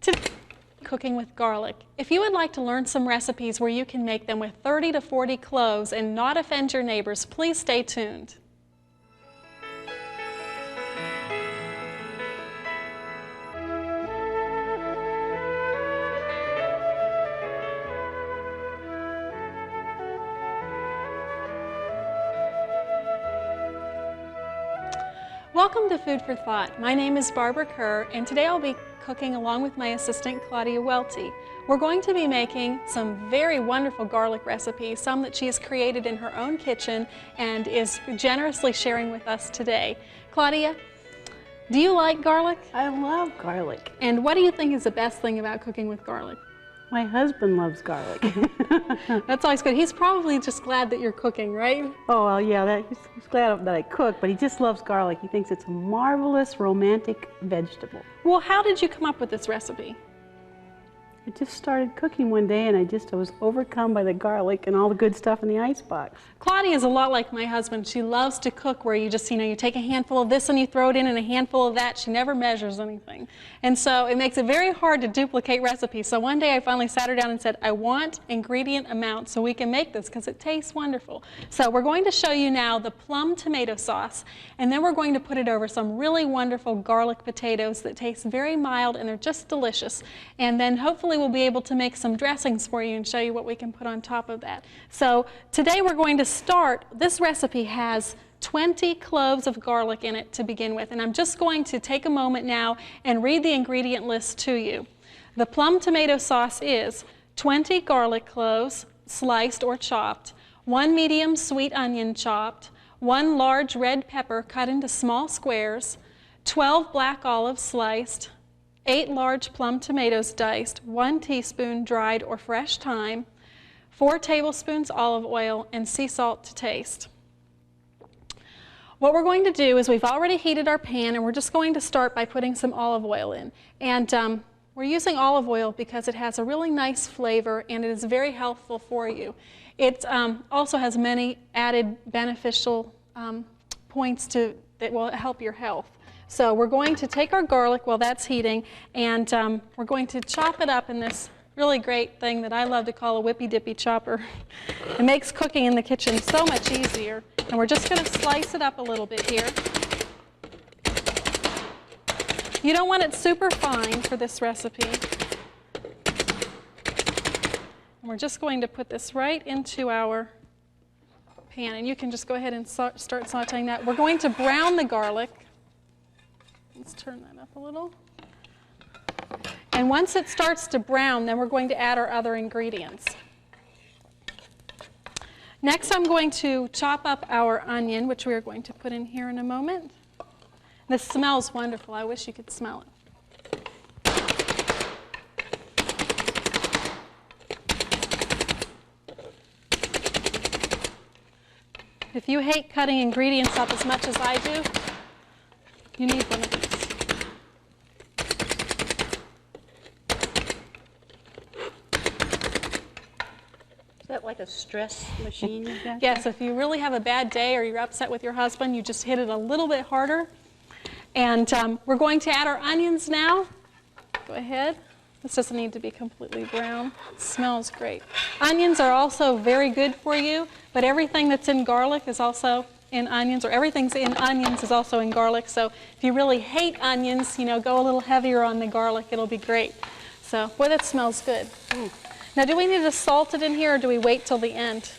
Today, cooking with garlic. If you would like to learn some recipes where you can make them with 30 to 40 cloves and not offend your neighbors, please stay tuned. Welcome to Food for Thought. My name is Barbara Kerr, and today I'll be cooking along with my assistant Claudia Welty. We're going to be making some very wonderful garlic recipes, some that she has created in her own kitchen and is generously sharing with us today. Claudia, do you like garlic? I love garlic. And what do you think is the best thing about cooking with garlic? My husband loves garlic. That's always good. He's probably just glad that you're cooking, right? Oh, well, yeah, he's glad that I cook, but he just loves garlic. He thinks it's a marvelous, romantic vegetable. Well, how did you come up with this recipe? I just started cooking one day, and I was overcome by the garlic and all the good stuff in the icebox. Claudia is a lot like my husband. She loves to cook where you just, you take a handful of this and you throw it in and a handful of that. She never measures anything. And so it makes it very hard to duplicate recipes. So one day I finally sat her down and said, I want ingredient amounts so we can make this because it tastes wonderful. So we're going to show you now the plum tomato sauce, and then we're going to put it over some really wonderful garlic potatoes that taste very mild and they're just delicious. And then hopefully we'll be able to make some dressings for you and show you what we can put on top of that. So today we're going to start. This recipe has 20 cloves of garlic in it to begin with, and I'm just going to take a moment now and read the ingredient list to you. The plum tomato sauce is 20 garlic cloves sliced or chopped, 1 medium sweet onion chopped, 1 large red pepper cut into small squares, 12 black olives sliced, 8 large plum tomatoes diced, 1 teaspoon dried or fresh thyme, 4 tablespoons olive oil, and sea salt to taste. What we're going to do is we've already heated our pan, and we're just going to start by putting some olive oil in. And we're using olive oil because it has a really nice flavor and it is very healthful for you. It also has many added beneficial points that will help your health. So we're going to take our garlic while that's heating, and we're going to chop it up in this really great thing that I love to call a whippy-dippy chopper. It makes cooking in the kitchen so much easier. And we're just going to slice it up a little bit here. You don't want it super fine for this recipe. And we're just going to put this right into our pan, and you can just go ahead and start sauteing that. We're going to brown the garlic. Let's turn that up a little. And once it starts to brown, then we're going to add our other ingredients. Next, I'm going to chop up our onion, which we are going to put in here in a moment. This smells wonderful. I wish you could smell it. If you hate cutting ingredients up as much as I do, you need one of these. Like a stress machine? Yes, if you really have a bad day or you're upset with your husband, you just hit it a little bit harder. And we're going to add our onions now. Go ahead. This doesn't need to be completely brown. It smells great. Onions are also very good for you, but everything that's in garlic is also in onions, or everything's in onions is also in garlic. So if you really hate onions, go a little heavier on the garlic. It'll be great. So, boy, that smells good. Now, do we need to salt it in here, or do we wait till the end?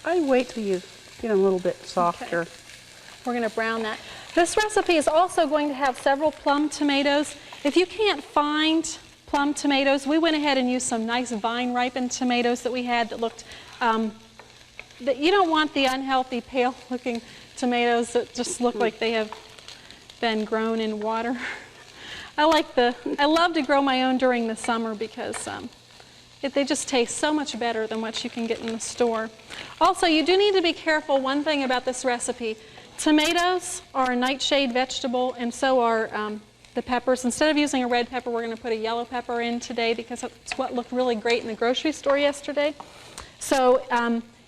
I wait till you get a little bit softer. Okay. We're going to brown that. This recipe is also going to have several plum tomatoes. If you can't find plum tomatoes, we went ahead and used some nice vine-ripened tomatoes that we had that looked, that you don't want the unhealthy, pale-looking tomatoes that just look like they have been grown in water. I love to grow my own during the summer because they just taste so much better than what you can get in the store. Also, you do need to be careful. One thing about this recipe, tomatoes are a nightshade vegetable, and so are the peppers. Instead of using a red pepper, we're going to put a yellow pepper in today because that's what looked really great in the grocery store yesterday. So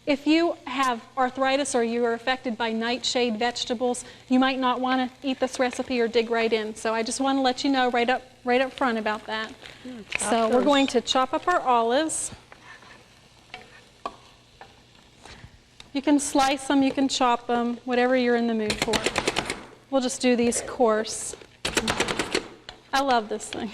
If you have arthritis or you are affected by nightshade vegetables, you might not want to eat this recipe or dig right in. So I just want to let you know right up front about that. So we're going to chop up our olives. You can slice them, you can chop them, whatever you're in the mood for. We'll just do these coarse. I love this thing.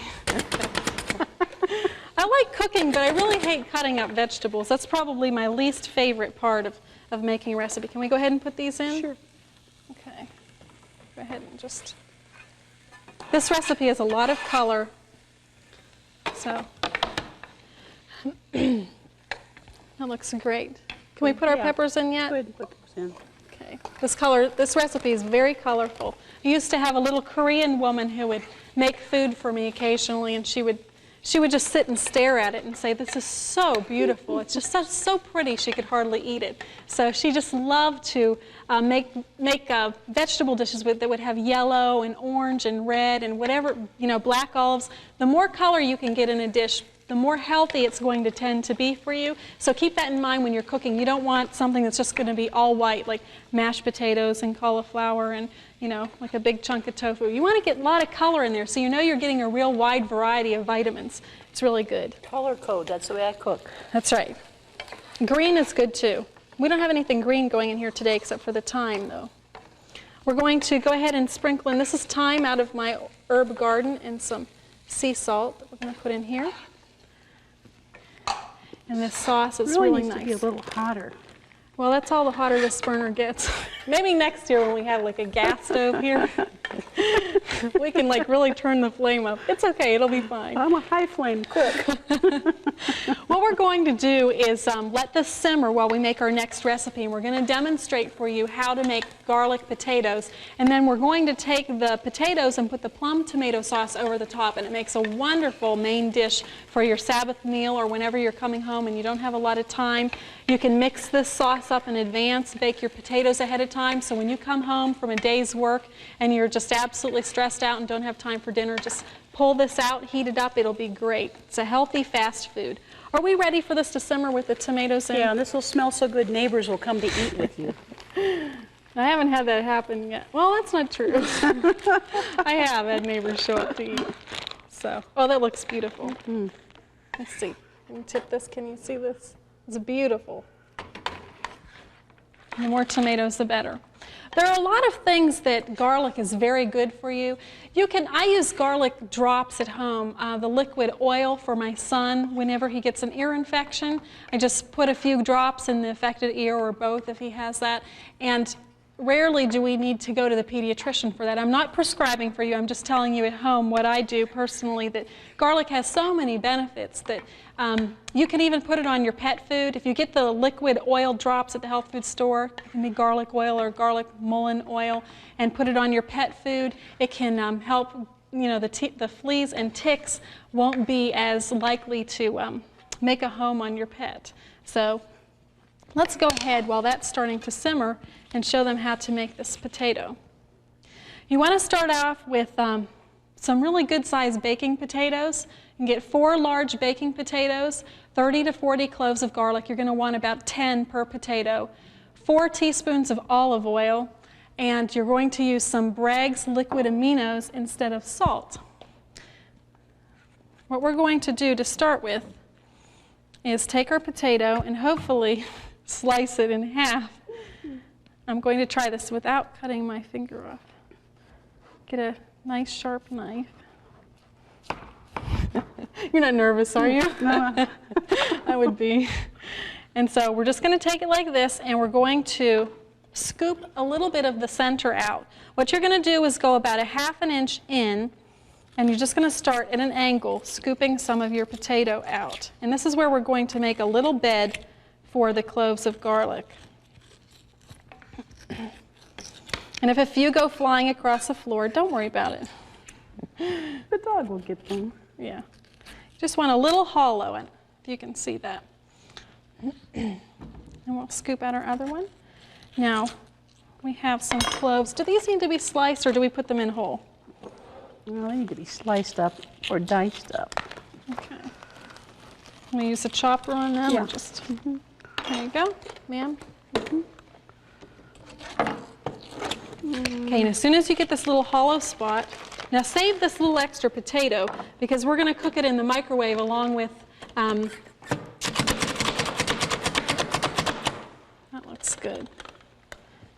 I like cooking, but I really hate cutting up vegetables. That's probably my least favorite part of making a recipe. Can we go ahead and put these in? Sure. Okay. Go ahead and just... This recipe has a lot of color, so that looks great. Can we put our peppers in yet? Go ahead and put those in. Okay. This recipe is very colorful. I used to have a little Korean woman who would make food for me occasionally, and she would just sit and stare at it and say, "This is so beautiful. It's just so pretty." She could hardly eat it. So she just loved to make vegetable dishes that would have yellow and orange and red and whatever, black olives. The more color you can get in a dish, the more healthy it's going to tend to be for you. So keep that in mind when you're cooking. You don't want something that's just going to be all white, like mashed potatoes and cauliflower and, like a big chunk of tofu. You want to get a lot of color in there so you're getting a real wide variety of vitamins. It's really good. Color code, that's the way I cook. That's right. Green is good too. We don't have anything green going in here today except for the thyme, though. We're going to go ahead and sprinkle in. This is thyme out of my herb garden and some sea salt that we're going to put in here. And this sauce is really nice. It needs to be a little hotter. Well, that's all the hotter this burner gets. Maybe next year when we have like a gas stove here, we can really turn the flame up. It's okay, it'll be fine. I'm a high flame cook. What we're going to do is let this simmer while we make our next recipe, and we're going to demonstrate for you how to make garlic potatoes. And then we're going to take the potatoes and put the plum tomato sauce over the top, and it makes a wonderful main dish for your Sabbath meal or whenever you're coming home and you don't have a lot of time. You can mix this sauce up in advance, bake your potatoes ahead of time, so when you come home from a day's work and you're just absolutely stressed out and don't have time for dinner, just pull this out, heat it up, it'll be great. It's a healthy fast food. Are we ready for this to simmer with the tomatoes in? Yeah, and this will smell so good neighbors will come to eat with you. I haven't had that happen yet. Well, that's not true. I have had neighbors show up to eat. So, oh, that looks beautiful. Mm-hmm. Let's see. Can you tip this? Can you see this? It's beautiful. The more tomatoes, the better. There are a lot of things that garlic is very good for you. I use garlic drops at home, the liquid oil for my son whenever he gets an ear infection. I just put a few drops in the affected ear or both if he has that. And rarely do we need to go to the pediatrician for that. I'm not prescribing for you. I'm just telling you at home what I do personally, that garlic has so many benefits that you can even put it on your pet food. If you get the liquid oil drops at the health food store, it can be garlic oil or garlic mullein oil, and put it on your pet food. It can help, the fleas and ticks won't be as likely to make a home on your pet. So let's go ahead while that's starting to simmer and show them how to make this potato. You want to start off with some really good sized baking potatoes. You can get 4 large baking potatoes, 30 to 40 cloves of garlic. You're going to want about 10 per potato, 4 teaspoons of olive oil, and you're going to use some Bragg's liquid aminos instead of salt. What we're going to do to start with is take our potato and hopefully slice it in half. I'm going to try this without cutting my finger off. Get a nice sharp knife. You're not nervous, are you? No. I would be. And so we're just going to take it like this, and we're going to scoop a little bit of the center out. What you're going to do is go about a ½ inch in, and you're just going to start at an angle, scooping some of your potato out. And this is where we're going to make a little bed for the cloves of garlic. And if a few go flying across the floor, don't worry about it. The dog will get them. Yeah. Just want a little hollow, and if you can see that. And we'll scoop out our other one. Now, we have some cloves. Do these need to be sliced, or do we put them in whole? Well, they need to be sliced up or diced up. Okay. I'm going to use a chopper on them. Yeah. Or just... There you go, ma'am. Okay, and as soon as you get this little hollow spot, now save this little extra potato because we're going to cook it in the microwave along with, that looks good.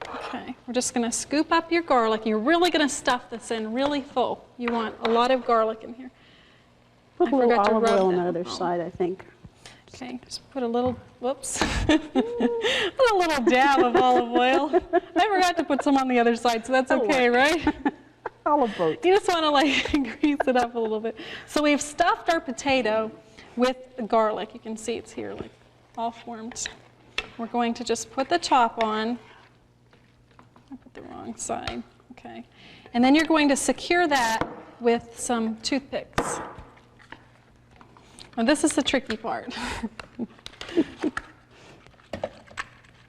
Okay, we're just going to scoop up your garlic. You're really going to stuff this in really full. You want a lot of garlic in here. Put a little olive oil on the that other home. side, I think. Okay, just put a little, whoops, put a little dab of olive oil. I forgot to put some on the other side, so that's okay, right? Olive oil. You just want to like grease it up a little bit. So we've stuffed our potato with the garlic. You can see it's here, like all formed. We're going to just put the top on. I put the wrong side, okay. And then you're going to secure that with some toothpicks. Now this is the tricky part.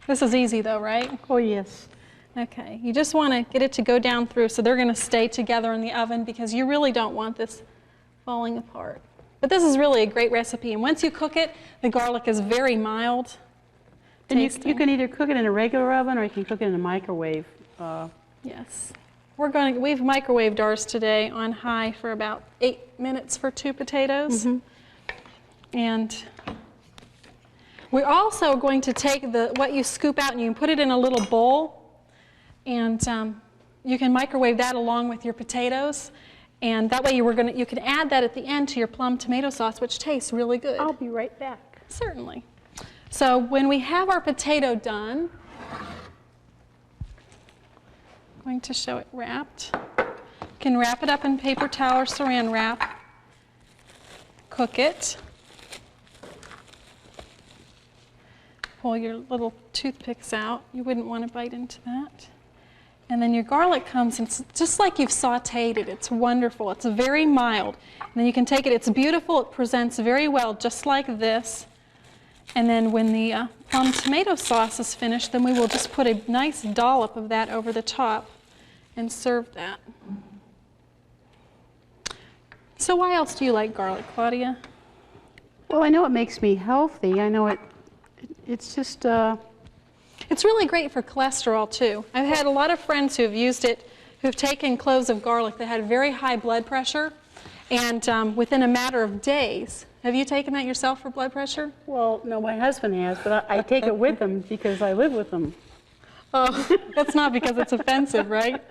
This is easy though, right? Oh, yes. Okay, you just want to get it to go down through so they're going to stay together in the oven because you really don't want this falling apart. But this is really a great recipe, and once you cook it, the garlic is very mild. And you can either cook it in a regular oven or you can cook it in a microwave. Yes. We've microwaved ours today on high for about 8 minutes for 2 potatoes. And we're also going to take what you scoop out and you can put it in a little bowl, and you can microwave that along with your potatoes, and that way you can add that at the end to your plum tomato sauce, which tastes really good. I'll be right back. Certainly. So when we have our potato done, I'm going to show it wrapped. You can wrap it up in paper towel or saran wrap, cook it. Pull your little toothpicks out. You wouldn't want to bite into that. And then your garlic comes, and it's just like you've sauteed it. It's wonderful. It's very mild. And then you can take it. It's beautiful. It presents very well, just like this. And then when the plum tomato sauce is finished, then we will just put a nice dollop of that over the top and serve that. So why else do you like garlic, Claudia? Well, I know it makes me healthy. I know it's just... It's really great for cholesterol, too. I've had a lot of friends who have used it, who've taken cloves of garlic that had very high blood pressure, and within a matter of days. Have you taken that yourself for blood pressure? Well, no, my husband has, but I take it with him because I live with him. Oh, that's not because it's offensive, right?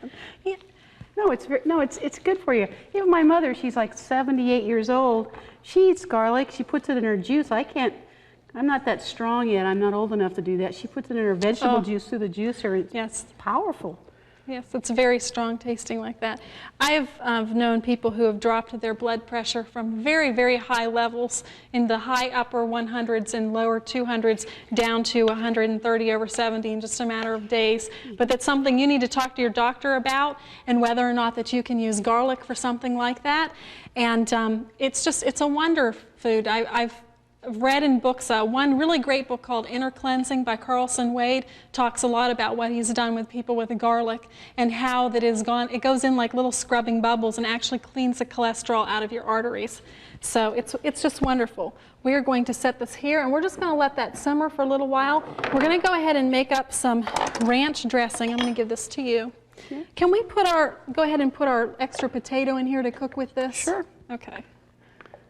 Yeah. No, it's good for you. Even my mother, she's like 78 years old. She eats garlic. She puts it in her juice. I'm not that strong yet. I'm not old enough to do that. She puts it in her vegetable juice through the juicer. Yes. It's powerful. Yes, it's very strong tasting like that. I've known people who have dropped their blood pressure from very, very high levels in the high upper 100s and lower 200s down to 130/70 in just a matter of days. But that's something you need to talk to your doctor about, and whether or not that you can use garlic for something like that. And it's a wonder food. I've read in books, one really great book called Inner Cleansing by Carlson Wade talks a lot about what he's done with people with garlic and how it goes in like little scrubbing bubbles and actually cleans the cholesterol out of your arteries. So it's just wonderful. We are going to set this here, and we're just going to let that simmer for a little while. We're going to go ahead and make up some ranch dressing. I'm going to give this to you. Yeah. Can we go ahead and put our extra potato in here to cook with this? Sure. Okay.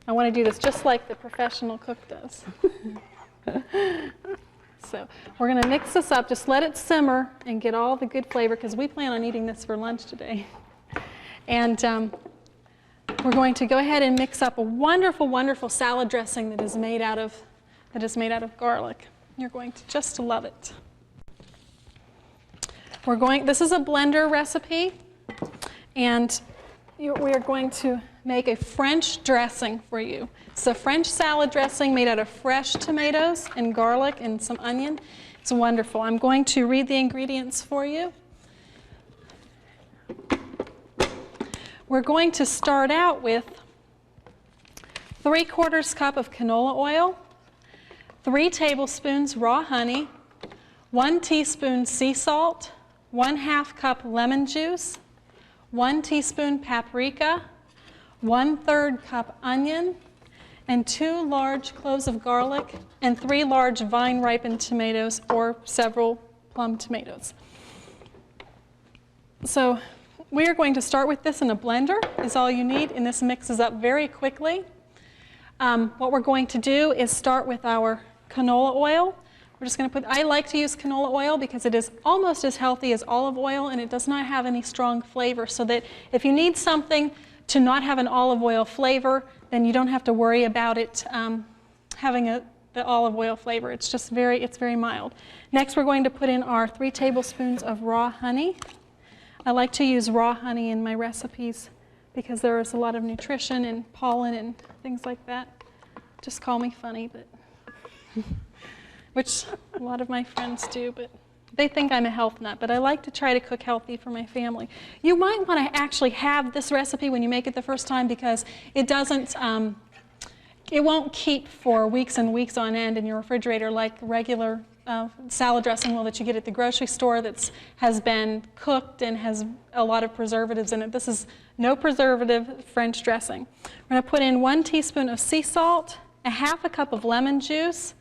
I want to do this just like the professional cook does. So we're going to mix this up. Just let it simmer and get all the good flavor, because we plan on eating this for lunch today. And we're going to go ahead and mix up a wonderful, wonderful salad dressing that is made out of garlic. You're going to just love it. This is a blender recipe, and we are going to make a French dressing for you. It's a French salad dressing made out of fresh tomatoes and garlic and some onion. It's wonderful. I'm going to read the ingredients for you. We're going to start out with 3/4 cup of canola oil, 3 tablespoons raw honey, 1 teaspoon sea salt, 1/2 cup lemon juice, 1 teaspoon paprika, 1/3 cup onion, and 2 large cloves of garlic, and 3 large vine-ripened tomatoes or several plum tomatoes. So we are going to start with this in a blender, is all you need, and this mixes up very quickly. What we're going to do is start with our canola oil. We're just going to I like to use canola oil because it is almost as healthy as olive oil and it does not have any strong flavor, so that if you need something to not have an olive oil flavor, then you don't have to worry about it having the olive oil flavor. It's just it's very mild. Next, we're going to put in our 3 tablespoons of raw honey. I like to use raw honey in my recipes because there is a lot of nutrition and pollen and things like that. Just call me funny, but which a lot of my friends do, but they think I'm a health nut, but I like to try to cook healthy for my family. You might want to actually have this recipe when you make it the first time because it doesn't, it won't keep for weeks and weeks on end in your refrigerator like regular salad dressing will that you get at the grocery store that has been cooked and has a lot of preservatives in it. This is no preservative French dressing. We're going to put in 1 teaspoon of sea salt, a 1/2 cup of lemon juice.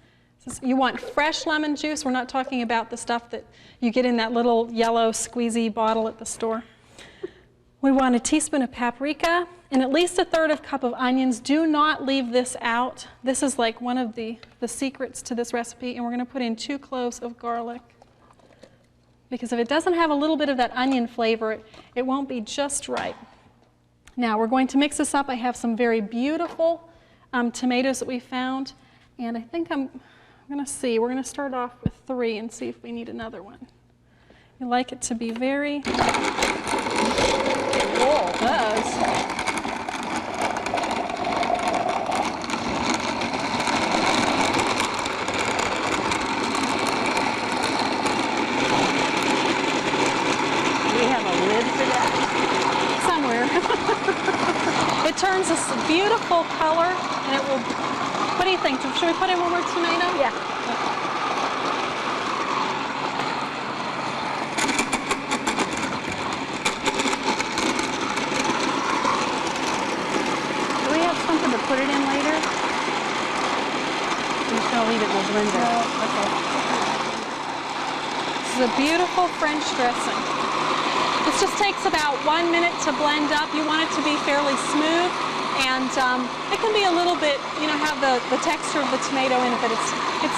You want fresh lemon juice. We're not talking about the stuff that you get in that little yellow squeezy bottle at the store. We want a teaspoon of paprika and at least a 1/3 cup of onions. Do not leave this out. This is like one of the secrets to this recipe. And we're going to put in 2 cloves of garlic. Because if it doesn't have a little bit of that onion flavor, it won't be just right. Now we're going to mix this up. I have some very beautiful tomatoes that we found. And I think I'm going to see. We're going to start off with 3 and see if we need another one. You like it to be very... Whoa. It does. Do we have a lid for that? Somewhere. It turns this beautiful color, and it will... What do you think? Should we put in 1 more tomato? Yeah. Do we have something to put it in later? I'm just going to leave it in the blender. Okay. This is a beautiful French dressing. This just takes about 1 minute to blend up. You want it to be fairly smooth, and it can be a little bit, have the texture of the tomato in it, but it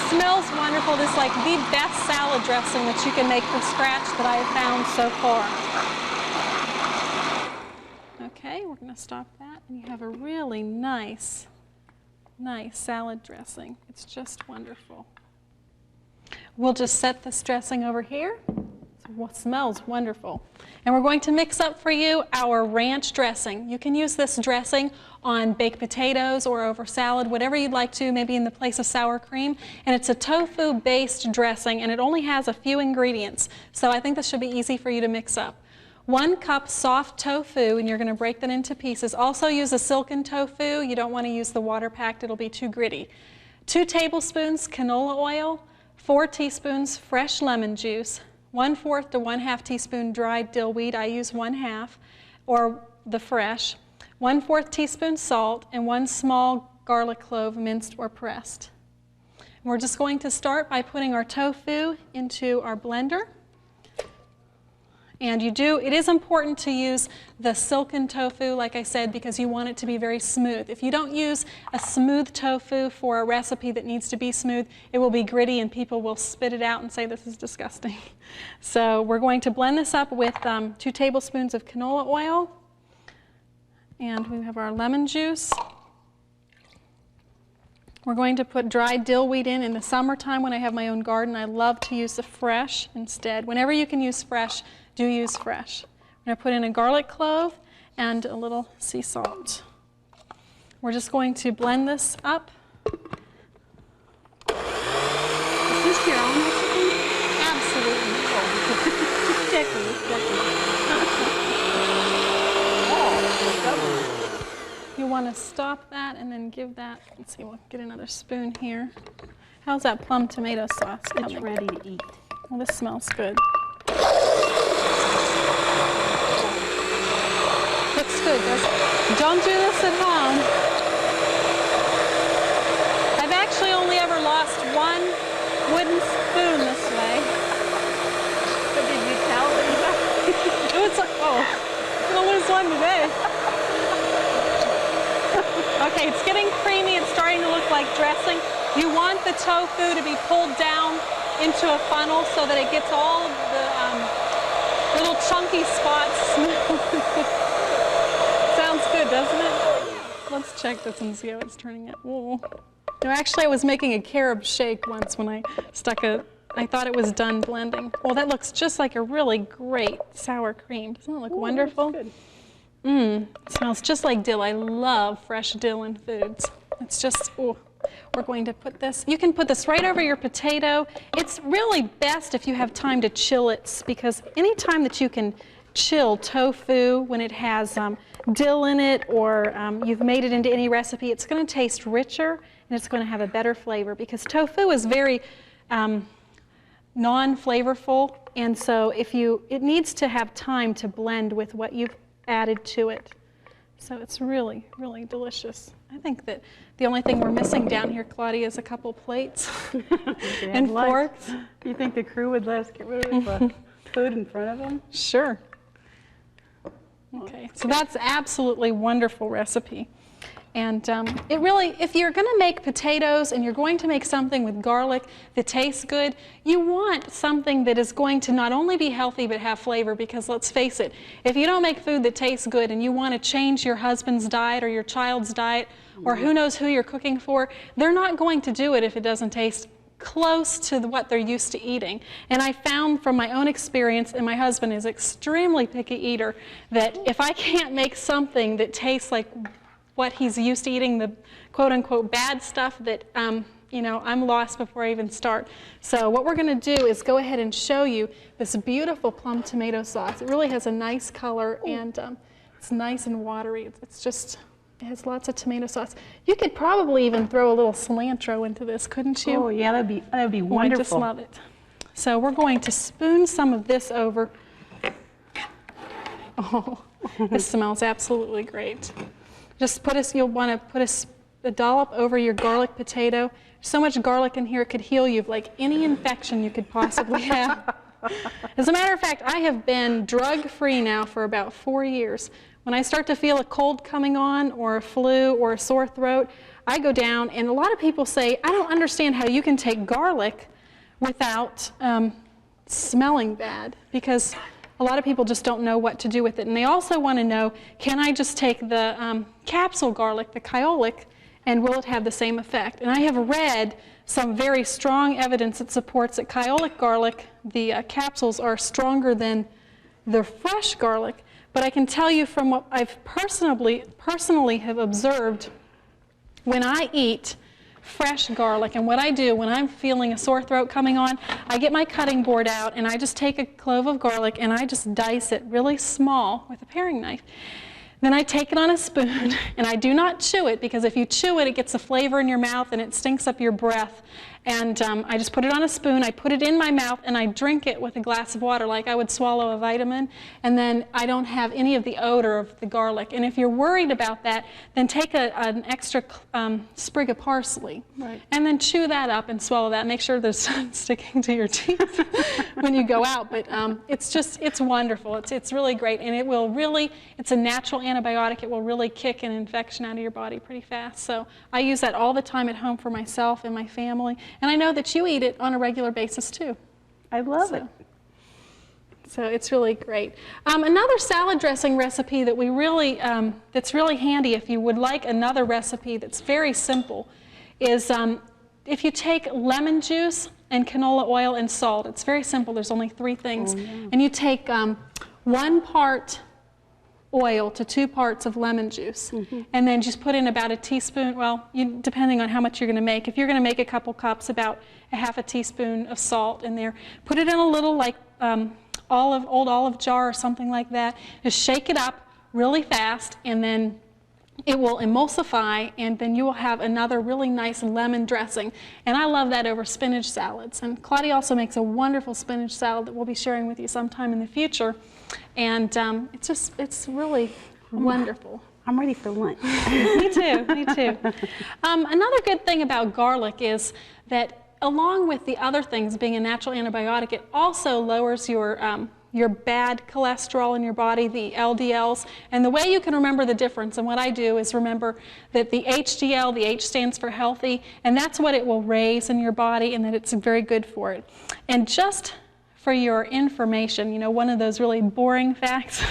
smells wonderful. This is like the best salad dressing that you can make from scratch that I have found so far. Okay, we're going to stop that, and you have a really nice salad dressing. It's just wonderful. We'll just set this dressing over here. It smells wonderful. And we're going to mix up for you our ranch dressing. You can use this dressing on baked potatoes or over salad, whatever you'd like to, maybe in the place of sour cream. And it's a tofu-based dressing, and it only has a few ingredients. So I think this should be easy for you to mix up. 1 cup soft tofu, and you're going to break that into pieces. Also use a silken tofu. You don't want to use the water-packed. It'll be too gritty. 2 tablespoons canola oil, 4 teaspoons fresh lemon juice, 1/4 to 1/2 teaspoon dried dill weed. I use 1/2, or the fresh. 1/4 teaspoon salt, and 1 small garlic clove, minced or pressed. And we're just going to start by putting our tofu into our blender. And it is important to use the silken tofu, like I said, because you want it to be very smooth. If you don't use a smooth tofu for a recipe that needs to be smooth, it will be gritty and people will spit it out and say this is disgusting. So we're going to blend this up with 2 tablespoons of canola oil. And we have our lemon juice. We're going to put dried dill weed in the summertime when I have my own garden. I love to use the fresh instead. Whenever you can use fresh, do use fresh. I'm going to put in a garlic clove and a little sea salt. We're just going to blend this up. Is this your own recipe? Absolutely. You want to stop that and then give that, let's see, we'll get another spoon here. How's that plum tomato sauce coming? It's ready to eat. Well, this smells good. Looks good, doesn't it? Don't do this at home. lost one wooden spoon this way. So did you tell anybody? It was like, oh, I'm gonna lose one today. Okay, it's getting creamy. It's starting to look like dressing. You want the tofu to be pulled down into a funnel so that it gets all the little chunky spots. Sounds good, doesn't it? Let's check this and see how it's turning out. Whoa. No, actually, I was making a carob shake once when I I thought it was done blending. Well, that looks just like a really great sour cream. Doesn't it look wonderful? Good. It smells just like dill. I love fresh dill in foods. It's just, oh, we're going to put this, you can put this right over your potato. It's really best if you have time to chill it, because any time that you can chill tofu when it has dill in it, or you've made it into any recipe, it's going to taste richer and it's going to have a better flavor, because tofu is very non-flavorful, and so it needs to have time to blend with what you've added to it. So it's really, really delicious. I think that the only thing we're missing down here, Claudia, is a couple plates and forks. You think the crew would let us get rid of the food in front of them? Sure. Okay, so that's absolutely wonderful recipe. And it really, if you're going to make potatoes and you're going to make something with garlic that tastes good, you want something that is going to not only be healthy but have flavor, because let's face it, if you don't make food that tastes good and you want to change your husband's diet or your child's diet, or who knows who you're cooking for, they're not going to do it if it doesn't taste close to what they're used to eating. And I found from my own experience, and my husband is an extremely picky eater, that if I can't make something that tastes like what he's used to eating, the quote-unquote bad stuff, that you know, I'm lost before I even start. So what we're going to do is go ahead and show you this beautiful plum tomato sauce. It really has a nice color, and it's nice and watery. It's just, it has lots of tomato sauce. You could probably even throw a little cilantro into this, couldn't you? Oh yeah, that'd be wonderful. I just love it. So we're going to spoon some of this over. Oh, this smells absolutely great. Just you'll want to put a dollop over your garlic potato. So much garlic in here, it could heal you of like any infection you could possibly have. As a matter of fact, I have been drug-free now for about 4 years. When I start to feel a cold coming on, or a flu, or a sore throat, I go down, and a lot of people say, I don't understand how you can take garlic without smelling bad, because a lot of people just don't know what to do with it. And they also want to know, can I just take the capsule garlic, the kyolic, and will it have the same effect? And I have read some very strong evidence that supports that kyolic garlic, the capsules, are stronger than the fresh garlic. But I can tell you from what I've personally have observed, when I eat fresh garlic, and what I do when I'm feeling a sore throat coming on, I get my cutting board out and I just take a clove of garlic and I just dice it really small with a paring knife. Then I take it on a spoon, and I do not chew it, because if you chew it, it gets a flavor in your mouth and it stinks up your breath. And I just put it on a spoon, I put it in my mouth, and I drink it with a glass of water like I would swallow a vitamin, and then I don't have any of the odor of the garlic. And if you're worried about that, then take an extra sprig of parsley, right, and then chew that up and swallow that. Make sure there's something sticking to your teeth when you go out. But it's wonderful. It's really great, and it will really, it's a natural antibiotic. It will really kick an infection out of your body pretty fast. So I use that all the time at home for myself and my family. And I know that you eat it on a regular basis too. I love it. So it's really great. Another salad dressing recipe that we really, that's really handy if you would like another recipe that's very simple, is if you take lemon juice and canola oil and salt. It's very simple. There's only 3 things. Oh, yeah. And you take 1 part oil to 2 parts of lemon juice, and then just put in about a teaspoon, well, depending on how much you're going to make. If you're going to make a couple cups, about a half a teaspoon of salt in there. Put it in a little like old olive jar or something like that. Just shake it up really fast, and then it will emulsify, and then you will have another really nice lemon dressing. And I love that over spinach salads. And Claudia also makes a wonderful spinach salad that we'll be sharing with you sometime in the future. And it's really wonderful. I'm ready for lunch. Me too, me too. Another good thing about garlic is that along with the other things being a natural antibiotic, it also lowers your bad cholesterol in your body, the LDLs. And the way you can remember the difference, and what I do is remember that the HDL, the H stands for healthy, and that's what it will raise in your body, and that it's very good for it. And just for your information, you know, one of those really boring facts,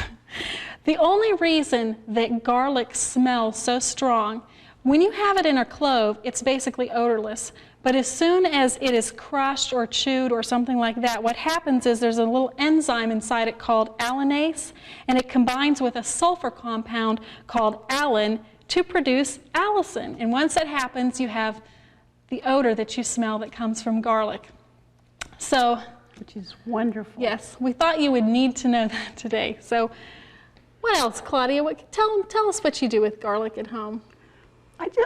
the only reason that garlic smells so strong, when you have it in a clove, it's basically odorless. But as soon as it is crushed or chewed or something like that, what happens is there's a little enzyme inside it called allanase, and it combines with a sulfur compound called allicin to produce allicin. And once that happens, you have the odor that you smell that comes from garlic. So, Which is wonderful. yes, we thought you would need to know that today. So, what else, Claudia? Tell us what you do with garlic at home.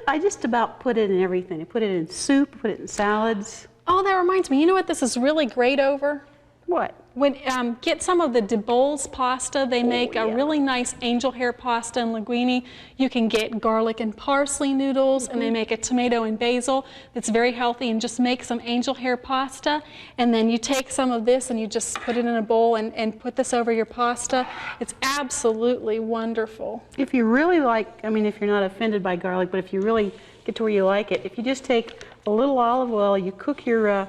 I just about put it in everything. I put it in soup, put it in salads. Oh, that reminds me. You know what this is really great over? What? When, get some of the De Bowles pasta. They make a yeah. really nice angel hair pasta and linguine. You can get garlic and parsley noodles, and they make a tomato and basil that's very healthy, and just make some angel hair pasta. And then you take some of this and you just put it in a bowl and put this over your pasta. It's absolutely wonderful. If you really like, I mean, if you're not offended by garlic, but if you really get to where you like it, if you just take a little olive oil, you cook your,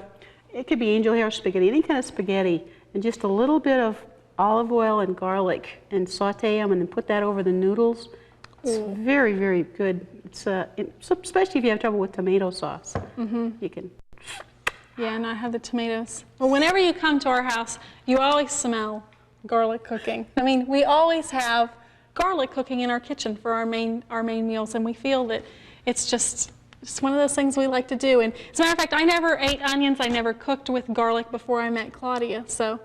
it could be angel hair spaghetti, any kind of spaghetti, and just a little bit of olive oil and garlic, and saute them, and then put that over the noodles. It's very, very good. It's especially if you have trouble with tomato sauce. You can. Yeah, and I have the tomatoes. Well, whenever you come to our house, you always smell garlic cooking. I mean, we always have garlic cooking in our kitchen for our main meals, and we feel that it's just one of those things we like to do. And as a matter of fact, I never ate onions. I never cooked with garlic before I met Claudia. So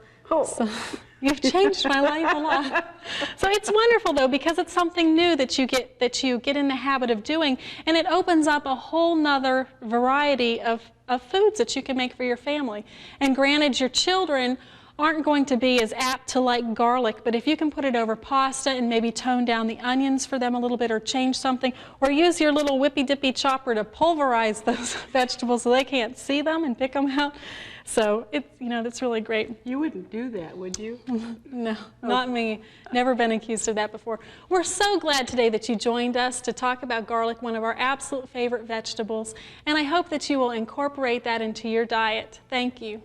you've changed my life a lot. So it's wonderful though, because it's something new that you get in the habit of doing, and it opens up a whole nother variety of foods that you can make for your family. And granted, your children aren't going to be as apt to like garlic, but if you can put it over pasta and maybe tone down the onions for them a little bit, or change something, or use your little whippy-dippy chopper to pulverize those vegetables so they can't see them and pick them out. So it's, you know, that's really great. You wouldn't do that, would you? No, not me. Never been accused of that before. We're so glad today that you joined us to talk about garlic, one of our absolute favorite vegetables, and I hope that you will incorporate that into your diet. Thank you.